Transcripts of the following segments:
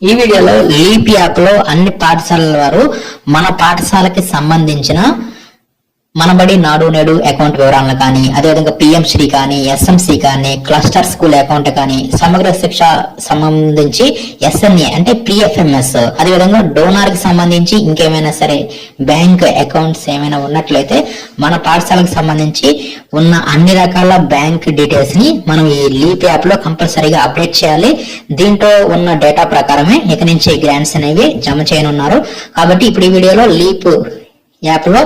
ఈ వీడియోలో leap app లో అన్ని పాఠశాలల వారు మన పాఠశాలకి సంబంధించిన మనబడి నాడు నేడు అకౌంట్ వివరాలను కానీ, అదేవిధంగా పిఎంశ్రీ కానీ, ఎస్ఎంసి కానీ, క్లస్టర్ స్కూల్ అకౌంట్ కానీ, సమగ్ర శిక్ష సంబంధించి ఎస్ఎన్ఏ అంటే పిఎఫ్ఎంఎస్, అదేవిధంగా డోనార్ కి సంబంధించి ఇంకేమైనా సరే బ్యాంక్ అకౌంట్స్ ఏమైనా ఉన్నట్లయితే మన పాఠశాలకు సంబంధించి ఉన్న అన్ని రకాల బ్యాంక్ డీటెయిల్స్ ని మనం ఈ లీప్ యాప్ లో కంపల్సరీగా అప్డేట్ చేయాలి. దీంట్లో ఉన్న డేటా ప్రకారమే ఇక నుంచి గ్రాంట్స్ అనేవి జమ చేయనున్నారు. కాబట్టి ఇప్పుడు ఈ వీడియోలో లీప్ యాప్ లో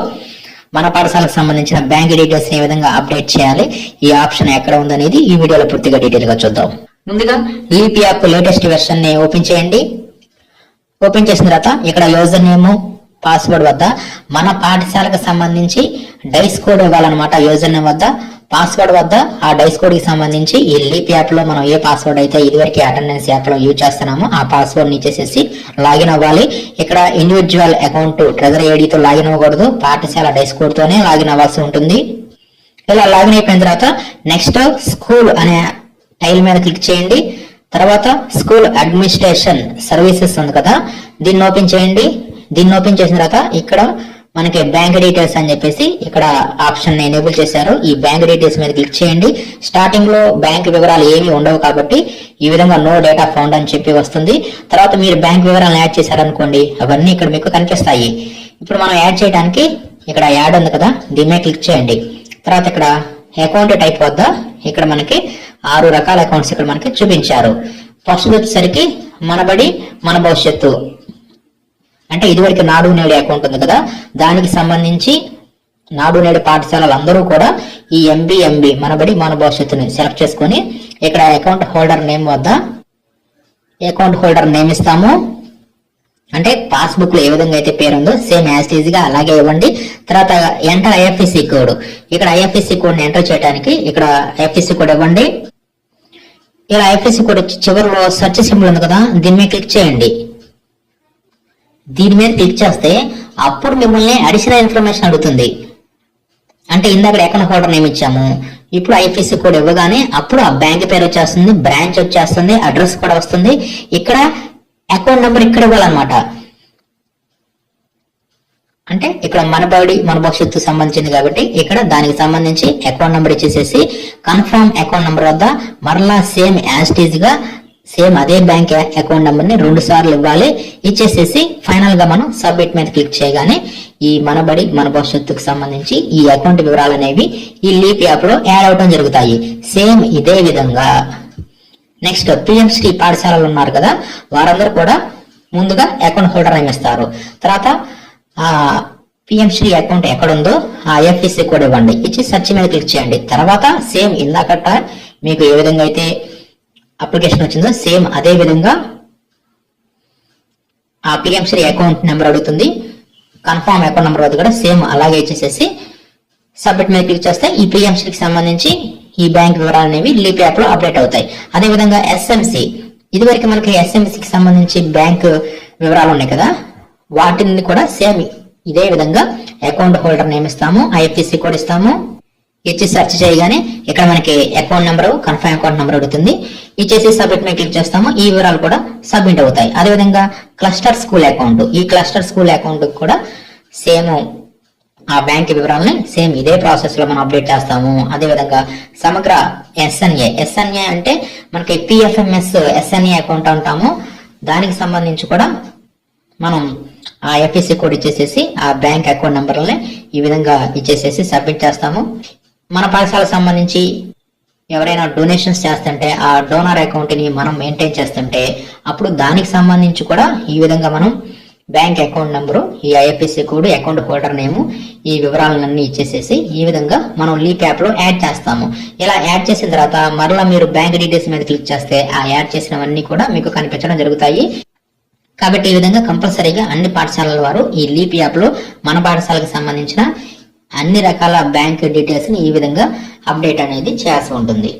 మన పాఠశాలకు సంబంధించిన బ్యాంక్ డీటెయిల్స్ ఏ విధంగా అప్డేట్ చేయాలి, ఈ ఆప్షన్ ఎక్కడ ఉందనేది ఈ వీడియోలో పూర్తిగా డీటెయిల్ గా చూద్దాం. ముందుగా లీప్ యాప్ లేటెస్ట్ వెర్షన్ ని ఓపెన్ చేయండి. ఓపెన్ చేసిన తర్వాత ఇక్కడ యూజర్ నేమ్, పాస్వర్డ్ వద్ద మన పాఠశాలకు సంబంధించి డైస్ కోడ్ ఇవ్వాలన్నమాట. యూజర్ నేమ్ వద్ద, పాస్వర్డ్ వద్ద ఆ డైస్ కోడ్ కి సంబంధించి ఈ లీప్ యాప్ లో మనం ఏ పాస్వర్డ్ అయితే ఇదివరకు అటెండెన్స్ యాప్ లో యూజ్ చేస్తున్నామో ఆ పాస్వర్డ్ ని ఇచ్చేసేసి లాగిన్ అవ్వాలి. ఇక్కడ ఇండివిజువల్ అకౌంట్ ట్రెజరీ ఐడితో లాగిన్ అవ్వకూడదు, పాఠశాల డైస్ కోడ్ తోనే లాగిన్ అవ్వాల్సి ఉంటుంది. ఇలా లాగిన్ అయిపోయిన తర్వాత నెక్స్ట్ స్కూల్ అనే టైల్ మీద క్లిక్ చేయండి. తర్వాత స్కూల్ అడ్మినిస్ట్రేషన్ సర్వీసెస్ ఉంది కదా, దీన్ని ఓపెన్ చేయండి. దీన్ని ఓపెన్ చేసిన తర్వాత ఇక్కడ మనకి బ్యాంక్ డీటెయిల్స్ అని చెప్పేసి ఇక్కడ ఆప్షన్ ని ఎనేబుల్ చేశారు. ఈ బ్యాంక్ డీటెయిల్స్ మీద క్లిక్ చేయండి. స్టార్టింగ్ లో బ్యాంక్ వివరాలు ఏమీ ఉండవు కాబట్టి ఈ విధంగా నో డేటా ఫౌండ్ అని చెప్పి వస్తుంది. తర్వాత మీరు బ్యాంక్ వివరాలను యాడ్ చేశారనుకోండి, అవన్నీ ఇక్కడ మీకు కనిపిస్తాయి. ఇప్పుడు మనం యాడ్ చేయడానికి ఇక్కడ యాడ్ ఉంది కదా, దీని మీద క్లిక్ చేయండి. తర్వాత ఇక్కడ అకౌంట్ టైప్ వద్ద ఇక్కడ మనకి 6 రకాల అకౌంట్స్ ఇక్కడ మనకి చూపించారు. ఫస్ట్ వచ్చేసరికి మనబడి మన భవిష్యత్తు అంటే ఇదివరకు నాడు నేడు అకౌంట్ ఉంది కదా, దానికి సంబంధించి నాడు నేడు పాఠశాలలు అందరూ కూడా ఈ ఎంబీ మనబడి మన భవిష్యత్తుని సెలెక్ట్ చేసుకొని ఇక్కడ అకౌంట్ హోల్డర్ నేమ్ వద్ద అకౌంట్ హోల్డర్ నేమ్ ఇస్తాము. అంటే పాస్బుక్ లో ఏ విధంగా అయితే పేరు ఉందో సేమ్ యాజ్ ఈజ్ గా అలాగే ఇవ్వండి. తర్వాత ఎంటర్ ఐఎఫ్ఎస్సి కోడ్, ఇక్కడ ఐఎఫ్ఎస్సి కోడ్ ని ఎంటర్ చేయడానికి ఇక్కడ ఐఎఫ్ఎస్సి కోడ్ ఇవ్వండి. ఇలా ఐఎఫ్ఎస్సి కోడ్ చివరిలో సెర్చ్ సింబల్ ఉంది కదా, దీని మీద క్లిక్ చేయండి. దీని మీద క్లిక్ చేస్తే అప్పుడు మిమ్మల్ని అడిషనల్ ఇన్ఫర్మేషన్ అడుగుతుంది. అంటే ఇందాక అకౌంట్ హోల్డర్ నేమ్ ఇచ్చాము, ఇప్పుడు ఐఎఫ్ఎస్సి కోడ్ ఇవ్వగానే అప్పుడు ఆ బ్యాంక్ పేరు వచ్చేస్తుంది, బ్రాంచ్ వచ్చేస్తుంది, అడ్రస్ కూడా వస్తుంది. ఇక్కడ అకౌంట్ నెంబర్ ఇక్కడ ఇవ్వాలన్నమాట. అంటే ఇక్కడ మనబడి మన భవిష్యత్తు సంబంధించింది కాబట్టి ఇక్కడ దానికి సంబంధించి అకౌంట్ నెంబర్ ఇచ్చేసేసి కన్ఫర్మ్ అకౌంట్ నెంబర్ వద్ద మరలా సేమ్ యాజ్ టీజ్ గా సేమ్ అదే బ్యాంక్ అకౌంట్ నెంబర్ ని 2 సార్లు ఇవ్వాలి. ఇచ్చేసేసి ఫైనల్ గా మనం సబ్మిట్ మీద క్లిక్ చేయగానే ఈ మనబడి మన భవిష్యత్తుకు సంబంధించి ఈ అకౌంట్ వివరాలు అనేవి ఈ లీప్ యాప్ లో యాడ్ అవడం జరుగుతాయి. సేమ్ ఇదే విధంగా నెక్స్ట్ పిఎంశ్రీ పాఠశాలలు ఉన్నారు కదా, వారందరూ కూడా ముందుగా అకౌంట్ హోల్డర్ నేమ్ ఇస్తారు. తర్వాత ఆ పిఎంశ్రీ అకౌంట్ ఎక్కడ ఉందో ఆ ఐఎఫ్ఎస్సి కోడ్ ఇవ్వండి. ఇచ్చి సెర్చ్ మీద క్లిక్ చేయండి. తర్వాత సేమ్ ఇందాకట మీకు ఏ విధంగా అయితే అప్లికేషన్ వచ్చిందో సేమ్ అదే విధంగా ఆ పిఎంశ్రీ అకౌంట్ నెంబర్ అడుగుతుంది. కన్ఫర్మ్ అకౌంట్ నెంబర్ వద్ద కూడా సేమ్ అలాగే ఇచ్చేసేసి సబ్మిట్ మీద క్లిక్ చేస్తే ఈ పిఎంశ్రీకి సంబంధించి ఈ బ్యాంక్ వివరాలు అనేవి లీప్ యాప్ లో అప్డేట్ అవుతాయి. అదే విధంగా ఎస్ఎంసి, ఇదివరకు మనకి ఎస్ఎంసికి సంబంధించి బ్యాంక్ వివరాలు ఉన్నాయి కదా, వాటిని కూడా సేమ్ ఇదే విధంగా అకౌంట్ హోల్డర్ నేమ్ ఇస్తాము, ఐఎఫ్ఎస్సి కోడ్ ఇస్తాము. ఇచ్చి సెర్చ్ చేయగానే ఇక్కడ మనకి account number, confirm account number అడుగుతుంది. ఇచ్చేసి సబ్మిట్ మీద క్లిక్ చేస్తాము, ఈ వివరాలు కూడా సబ్మిట్ అవుతాయి. అదేవిధంగా క్లస్టర్ స్కూల్ అకౌంట్, ఈ క్లస్టర్ స్కూల్ అకౌంట్ కూడా సేమ్ ఆ బ్యాంక్ వివరాలని సేమ్ ఇదే ప్రాసెస్ లో మనం అప్డేట్ చేస్తాము. అదేవిధంగా సమగ్ర ఎస్ఎన్ఏ అంటే మనకి పిఎఫ్ఎంఎస్ ఎస్ఎన్ఏ అకౌంట్ అంటాము, దానికి సంబంధించి కూడా మనం ఆ ఎఫ్ఎస్సి కోడ్ ఇచ్చేసేసి ఆ బ్యాంక్ అకౌంట్ నెంబర్లని ఈ విధంగా ఇచ్చేసేసి సబ్మిట్ చేస్తాము. మన పాఠశాలకు సంబంధించి ఎవరైనా డొనేషన్స్ చేస్తుంటే ఆ డోనర్ అకౌంట్ ని మనం మెయింటైన్ చేస్తుంటే అప్పుడు దానికి సంబంధించి కూడా ఈ విధంగా మనం బ్యాంక్ అకౌంట్ నెంబరు, ఈ ఐఎఫ్ఎస్సి కోడ్, అకౌంట్ హోల్డర్ నేము, ఈ వివరాలన్నీ ఇచ్చేసేసి ఈ విధంగా మనం లీప్ యాప్ లో యాడ్ చేస్తాము. ఇలా యాడ్ చేసిన తర్వాత మరలా మీరు బ్యాంక్ డీటెయిల్స్ మీద క్లిక్ చేస్తే ఆ యాడ్ చేసినవన్నీ కూడా మీకు కనిపించడం జరుగుతాయి. కాబట్టి ఈ విధంగా కంపల్సరీగా అన్ని పాఠశాలల వారు ఈ లీప్ యాప్ లో మన పాఠశాలకు సంబంధించిన అన్ని రకాల బ్యాంక్ డీటెయిల్స్ ని ఈ విధంగా అప్డేట్ అనేది చేయాల్సి ఉంటుంది.